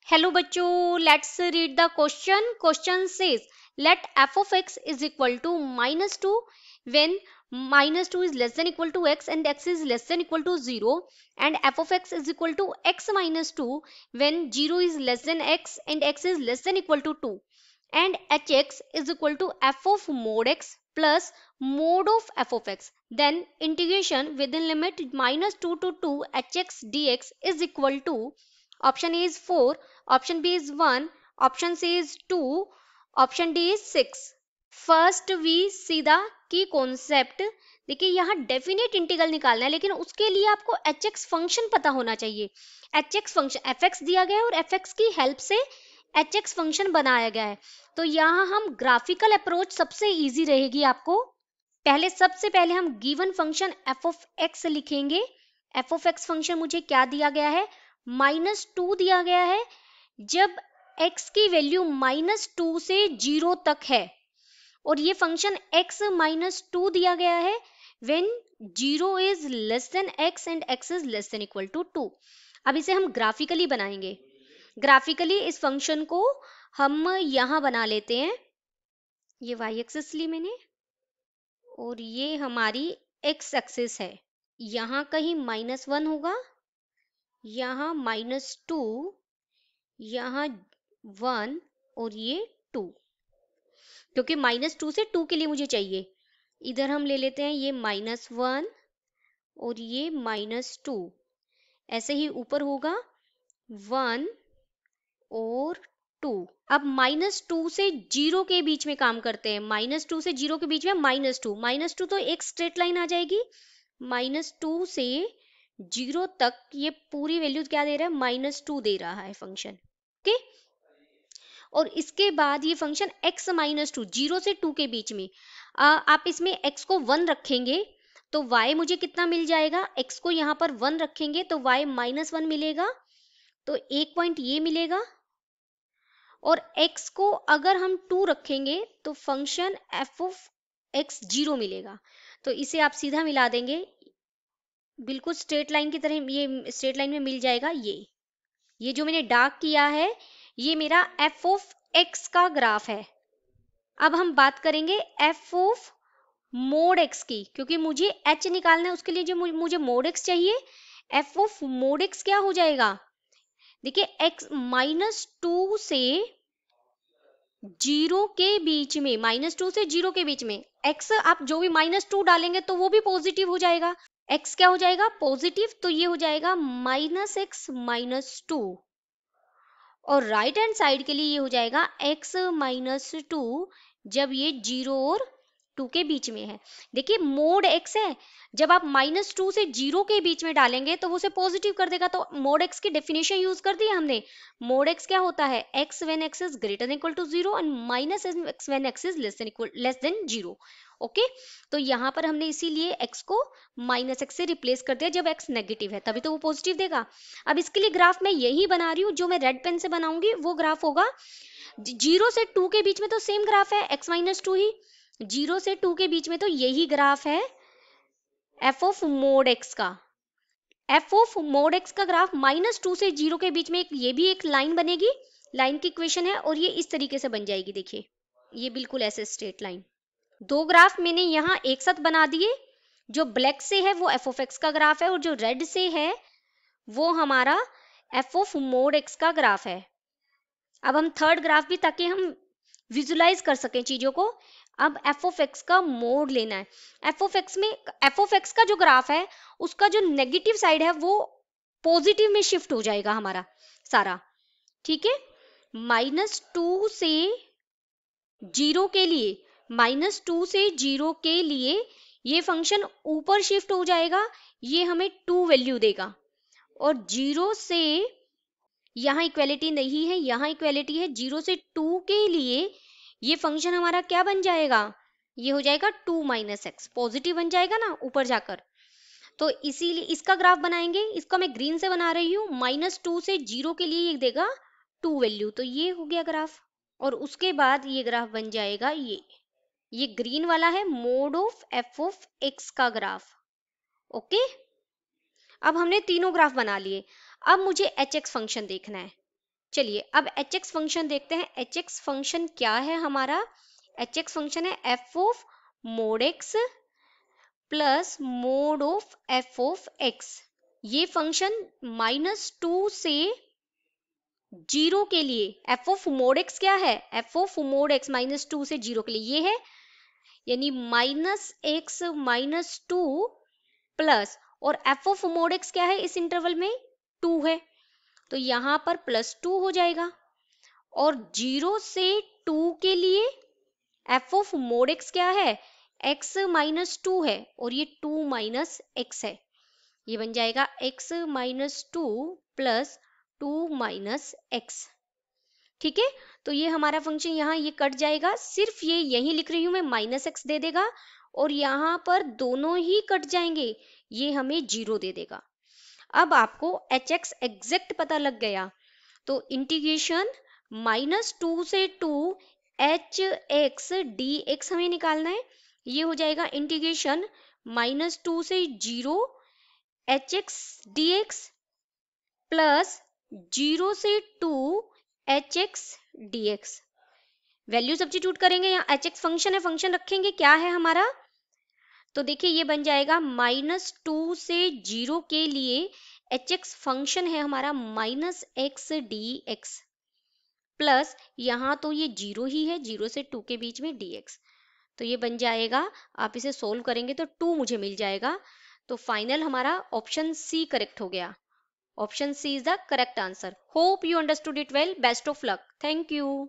Hello बच्चों, let's read the question. Question says let f of x is equal to -2 when -2 is less than equal to x and x is less than equal to 0, and f of x is equal to x minus 2 when 0 is less than x and x is less than equal to 2, and hx is equal to f of mod x plus mod of f of x. Then integration within limit -2 to 2 hx dx is equal to option A is 4, option B is 1, option C is 2, option D is 6. First we see the key concept. देखिए यहाँ definite integral निकालना है, लेकिन उसके लिए आपको H x function पता होना चाहिए. H x function F x दिया गया है और एफ एक्स की हेल्प से एच एक्स फंक्शन बनाया गया है. तो यहाँ हम ग्राफिकल अप्रोच सबसे इजी रहेगी आपको. सबसे पहले हम given function F of x लिखेंगे. एफ ऑफ एक्स फंक्शन मुझे क्या दिया गया है, -2 दिया गया है. जब x की वैल्यू -2 से 0 तक है और ये फंक्शन x -2 दिया गया है when 0 is less than x and x is less than equal to 2. अब इसे हम ग्राफिकली बनाएंगे. ग्राफिकली इस फंक्शन को हम यहां बना लेते हैं. ये y एक्सिस ली मैंने और ये हमारी x एक्सिस है. यहां कहीं -1 होगा, यहां -2, यहाँ 1 और ये 2, क्योंकि -2 से 2 के लिए मुझे चाहिए. इधर हम ले लेते हैं ये -1 और ये -2. ऐसे ही ऊपर होगा 1 और 2. अब -2 से 0 के बीच में काम करते हैं. -2 से 0 के बीच में -2 तो एक स्ट्रेट लाइन आ जाएगी. -2 से 0 तक ये पूरी वैल्यू क्या दे रहा है, -2 दे रहा है फंक्शन. ओके, और इसके बाद ये फंक्शन x -2 0 से 2 के बीच में आप इसमें x को 1 रखेंगे तो y मुझे कितना मिल जाएगा. x को यहाँ पर 1 रखेंगे तो y -1 मिलेगा, तो एक पॉइंट ये मिलेगा. और x को अगर हम 2 रखेंगे तो फंक्शन f ऑफ x 0 मिलेगा. तो इसे आप सीधा मिला देंगे, बिल्कुल स्ट्रेट लाइन की तरह ये स्ट्रेट लाइन में मिल जाएगा. ये जो मैंने डार्क किया है ये मेरा f ऑफ x का ग्राफ है. अब हम बात करेंगे f ऑफ मोड x की, क्योंकि मुझे h निकालना है. उसके लिए जो मुझे मोड x चाहिए, f ऑफ मोड x क्या हो जाएगा. देखिए x -2 से 0 के बीच में, -2 से 0 के बीच में x आप जो भी -2 डालेंगे तो वो भी पॉजिटिव हो जाएगा. x क्या हो जाएगा, पॉजिटिव. तो ये हो जाएगा -x -2, और राइट हैंड साइड के लिए ये हो जाएगा x -2 जब ये 0 और 2 के बीच में है. देखिए मोड x है, जब आप -2 से 0 के बीच में डालेंगे तो वो उसे पॉजिटिव कर देगा. तो मोड x की डेफिनेशन यूज कर दी हमने. मोड x क्या होता है, x when x is greater than equal to 0 and -x when x is less than 0. Okay, तो यहाँ पर हमने इसीलिए x को -x से रिप्लेस कर दिया. जब x नेगेटिव है तभी तो वो पॉजिटिव देगा. अब इसके लिए ग्राफ मैं यही बना रही हूँ, जो मैं रेड पेन से बनाऊंगी वो ग्राफ होगा 0 से 2 के बीच में. तो सेम ग्राफ है x -2 ही. 0 से 2 के बीच में तो यही ग्राफ है f ऑफ मोड x का. f ऑफ मोड x का ग्राफ -2 से 0 के बीच में ये भी एक लाइन बनेगी. लाइन की इक्वेशन है और ये इस तरीके से बन जाएगी. देखिए ये बिल्कुल ऐसे स्ट्रेट लाइन. दो ग्राफ मैंने यहाँ एक साथ बना दिए. जो ब्लैक से है वो f ऑफ x का ग्राफ है और जो रेड से है वो हमारा f ऑफ मोड x का ग्राफ है. अब हम थर्ड ग्राफ भी, ताकि हम विजुलाइज कर सकें चीजों को. अब f ऑफ x का मोड लेना है. f ऑफ x का जो ग्राफ है उसका जो नेगेटिव साइड है वो पॉजिटिव में शिफ्ट हो जाएगा हमारा सारा. ठीक है, -2 से 0 के लिए, -2 से 0 के लिए ये फंक्शन ऊपर शिफ्ट हो जाएगा. ये हमें 2 वैल्यू देगा. और 0 से यहाँ इक्वेलिटी नहीं है, यहाँ इक्वेलिटी है. 0 से 2 के लिए ये फंक्शन हमारा क्या बन जाएगा, ये हो जाएगा 2 - x. पॉजिटिव बन जाएगा ना ऊपर जाकर. तो इसीलिए इसका ग्राफ बनाएंगे. इसका मैं ग्रीन से बना रही हूँ. -2 से 0 के लिए ये देगा 2 वैल्यू. तो ये हो गया ग्राफ. और उसके बाद ये ग्राफ बन जाएगा ये ग्रीन वाला है mode of f of x का ग्राफ. ओके, अब हमने तीनों ग्राफ बना लिए. अब मुझे hx फंक्शन देखना है. चलिए अब एच एक्स फंक्शन देखते हैं। एच एक्स फंक्शन क्या है हमारा? एच एक्स फंक्शन है F of mode x plus mode of F of x. ये फंक्शन -2 से 0 के लिए एफ ऑफ मोड एक्स क्या है? एफ ऑफ मोड एक्स -2 से 0 के लिए ये है, यानी -x-2 प्लस, और एफ ऑफ मोड एक्स क्या है इस इंटरवल में? 2 है, तो यहाँ पर +2 हो जाएगा। और 0 से 2 के लिए एफ ऑफ मोड एक्स क्या है? x-2 है, और ये 2 - x है, ये बन जाएगा x-2 प्लस 2 - x। ठीक है, तो ये हमारा फंक्शन यहाँ ये कट जाएगा, सिर्फ ये यही लिख रही हूँ मैं, -x दे देगा, और यहाँ पर दोनों ही कट जाएंगे, ये हमें 0 दे देगा। अब आपको एच एक्स एग्जैक्ट पता लग गया, तो इंटीग्रेशन -2 से 2 एच एक्स डी एक्स हमें निकालना है। ये हो जाएगा इंटीग्रेशन -2 से 0 H x D x plus 0 से 2 H x D x. Value substitute करेंगे, यहाँ एच एक्स फंक्शन है, फंक्शन रखेंगे, क्या है हमारा? तो देखिए ये बन जाएगा -2 से 0 के लिए एच एक्स फंक्शन है हमारा -x dx प्लस, यहाँ तो ये 0 ही है, 0 से 2 के बीच में dx, तो ये बन जाएगा, आप इसे सोल्व करेंगे तो 2 मुझे मिल जाएगा। तो फाइनल हमारा ऑप्शन सी करेक्ट हो गया। Option C is the correct answer. Hope you understood it well. Best of luck. Thank you.